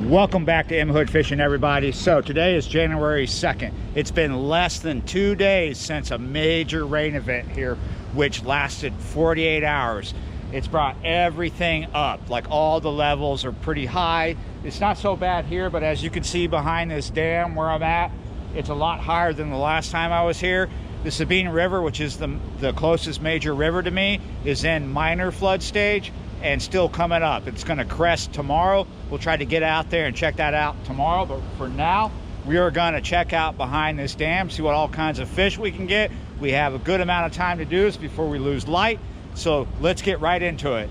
Welcome back to M Hood Fishing, everybody. So today is January 2nd. It's been less than 2 days since a major rain event here, which lasted 48 hours. It's brought everything up. Like, all the levels are pretty high. It's not so bad here, but as you can see behind this dam where I'm at, it's a lot higher than the last time I was here. The Sabine River, which is the closest major river to me, is in minor flood stage and still coming up. It's going to crest tomorrow. We'll try to get out there and check that out tomorrow, but for now we are going to check out behind this dam, see what all kinds of fish we can get. We have a good amount of time to do this before we lose light, so let's get right into it.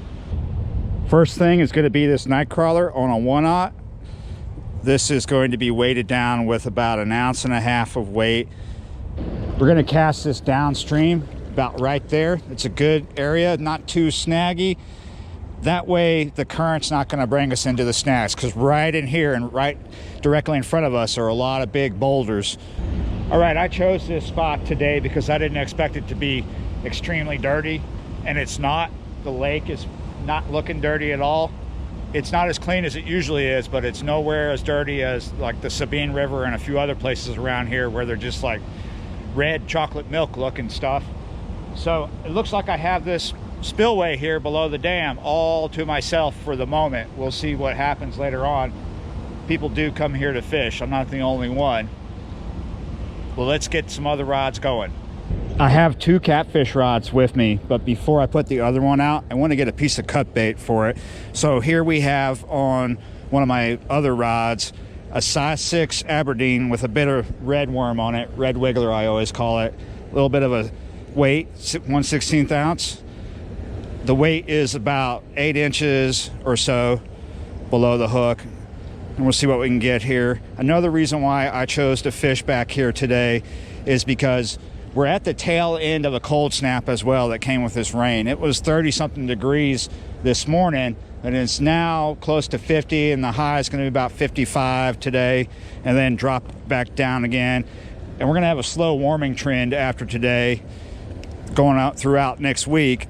First thing is going to be this night crawler on a 1/0. This is going to be weighted down with about 1.5 ounces of weight. We're going to cast this downstream about right there. It's a good area, not too snaggy. That way the current's not going to bring us into the snags, because right in here and right directly in front of us are a lot of big boulders. All right, I chose this spot today because I didn't expect it to be extremely dirty, and it's not. The lake is not looking dirty at all. It's not as clean as it usually is, but it's nowhere as dirty as like the Sabine River and a few other places around here where they're just like red chocolate milk looking stuff. So it looks like I have this spillway here below the dam all to myself for the moment. We'll see what happens later on. People do come here to fish. I'm not the only one. Well, let's get some other rods going. I have 2 catfish rods with me, but before I put the other one out, I want to get a piece of cut bait for it. So here we have on one of my other rods a size 6 Aberdeen with a bit of red worm on it, red wiggler I always call it. A little bit of a weight, 1/16 ounce. The weight is about 8 inches or so below the hook, and we'll see what we can get here. Another reason why I chose to fish back here today is because we're at the tail end of a cold snap as well that came with this rain. It was 30-something degrees this morning, and it's now close to 50, and the high is going to be about 55 today, and then drop back down again. And we're going to have a slow warming trend after today, going out throughout next week.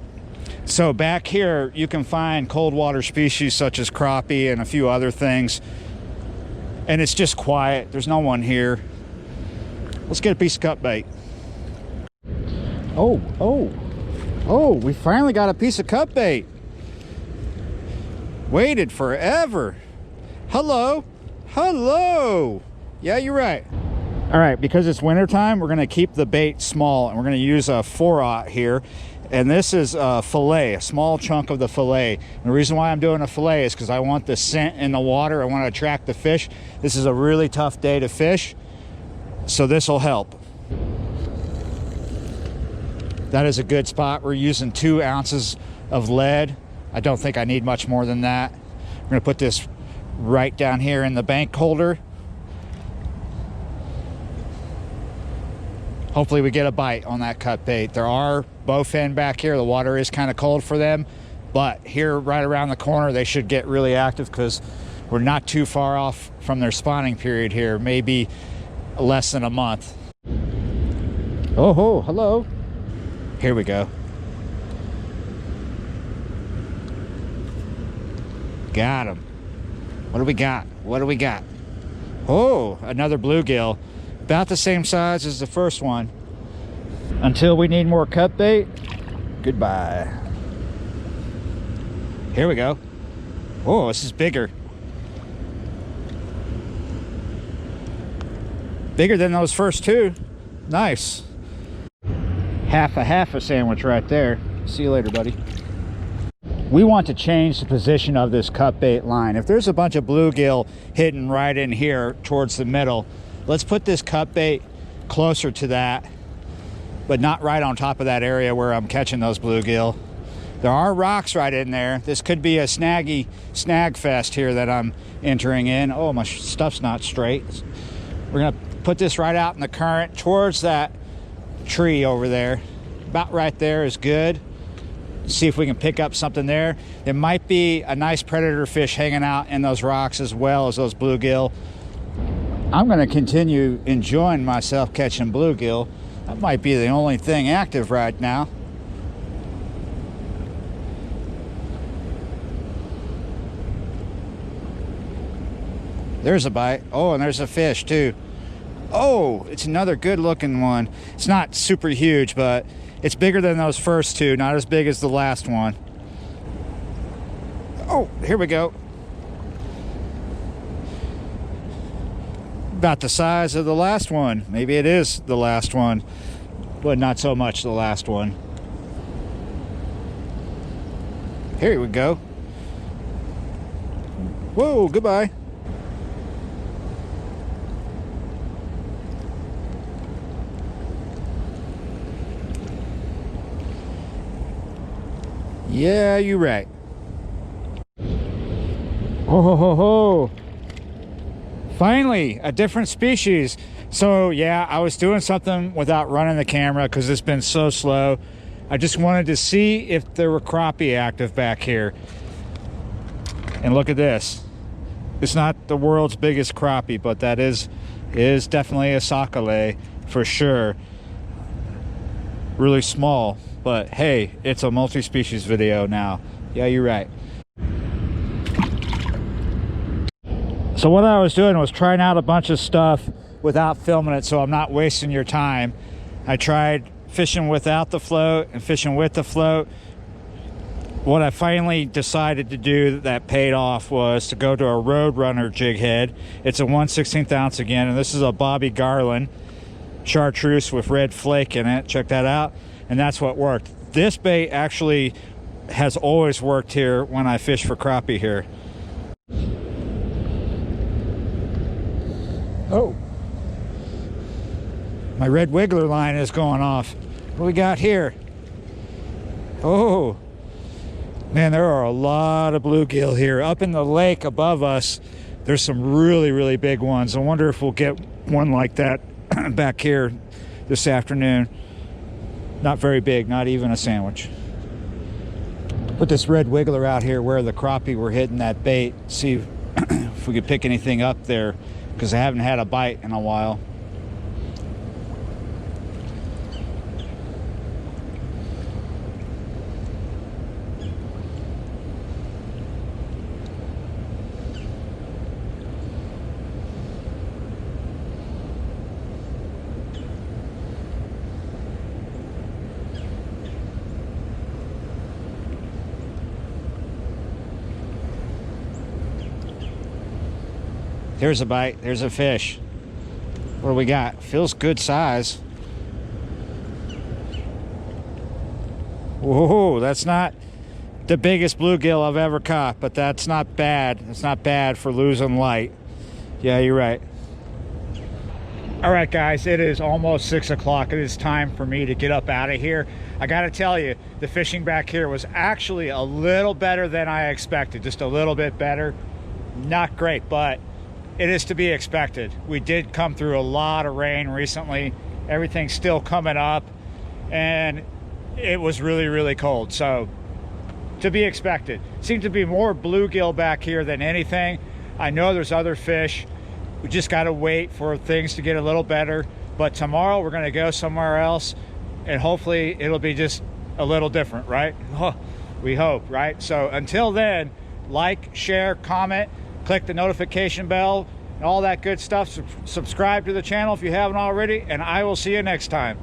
So back here you can find cold water species such as crappie and a few other things, and it's just quiet. There's no one here. Let's get a piece of cut bait. Oh, we finally got a piece of cut bait. Waited forever. Hello. Yeah, you're right. All right, because it's winter time, we're going to keep the bait small, and we're going to use a 4/0 here. And this is a fillet, a small chunk of the fillet. And the reason why I'm doing a fillet is because I want the scent in the water. I want to attract the fish. This is a really tough day to fish, so this will help. That is a good spot. We're using 2 ounces of lead. I don't think I need much more than that. We're going to put this right down here in the bank holder. Hopefully we get a bite on that cut bait. There are bowfin back here. The water is kind of cold for them, but here right around the corner they should get really active because we're not too far off from their spawning period here, maybe less than a month. Oh, hello. Here we go. Got him. What do we got? Oh, another bluegill. About the same size as the first one. Until we need more cut bait, goodbye. Here we go. Oh, this is bigger. Bigger than those first 2. Nice. Half a sandwich right there. See you later, buddy. We want to change the position of this cut bait line. If there's a bunch of bluegill hidden right in here towards the middle, let's put this cut bait closer to that, but not right on top of that area where I'm catching those bluegill. There are rocks right in there. This could be a snag fest here that I'm entering in. Oh, my stuff's not straight. We're gonna put this right out in the current towards that tree over there. About right there is good. See if we can pick up something there. There might be a nice predator fish hanging out in those rocks as well as those bluegill. I'm going to continue enjoying myself catching bluegill. That might be the only thing active right now. There's a bite. Oh, and there's a fish too. Oh, it's another good looking one. It's not super huge, but it's bigger than those first two. Not as big as the last one. Oh, here we go. About the size of the last one. Maybe it is the last one, but not so much the last one. Here we go. Whoa, goodbye. Yeah, you're right. Oh, ho, ho, ho. Finally, a different species. So yeah, I was doing something without running the camera because it's been so slow. I just wanted to see if there were crappie active back here. And look at this. It's not the world's biggest crappie, but that is definitely a sakale for sure. Really small, but hey, it's a multi-species video now. Yeah, you're right. So what I was doing was trying out a bunch of stuff without filming it, so I'm not wasting your time. I tried fishing without the float and fishing with the float. What I finally decided to do that paid off was to go to a Roadrunner jig head. It's a 1/16 ounce again, and this is a Bobby Garland chartreuse with red flake in it. Check that out. And that's what worked. This bait actually has always worked here when I fish for crappie here. Oh, my red wiggler line is going off. What do we got here? Oh, man, there are a lot of bluegill here. Up in the lake above us, there's some really, really big ones. I wonder if we'll get one like that back here this afternoon. Not very big, not even a sandwich. Put this red wiggler out here where the crappie were hitting that bait. See if we could pick anything up there, because I haven't had a bite in a while. There's a bite. There's a fish. What do we got? Feels good size. Whoa, that's not the biggest bluegill I've ever caught, but that's not bad. It's not bad for losing light. Yeah, you're right. All right, guys, it is almost 6 o'clock. It is time for me to get up out of here. I got to tell you, the fishing back here was actually a little better than I expected. Just a little bit better. Not great, but it is to be expected. We did come through a lot of rain recently. Everything's still coming up, and it was really, really cold. So to be expected. Seems to be more bluegill back here than anything. I know there's other fish. We just got to wait for things to get a little better. But tomorrow we're going to go somewhere else, and hopefully it'll be just a little different, right? We hope, right? So until then, like, share, comment, click the notification bell and all that good stuff. Subscribe to the channel if you haven't already, and I will see you next time.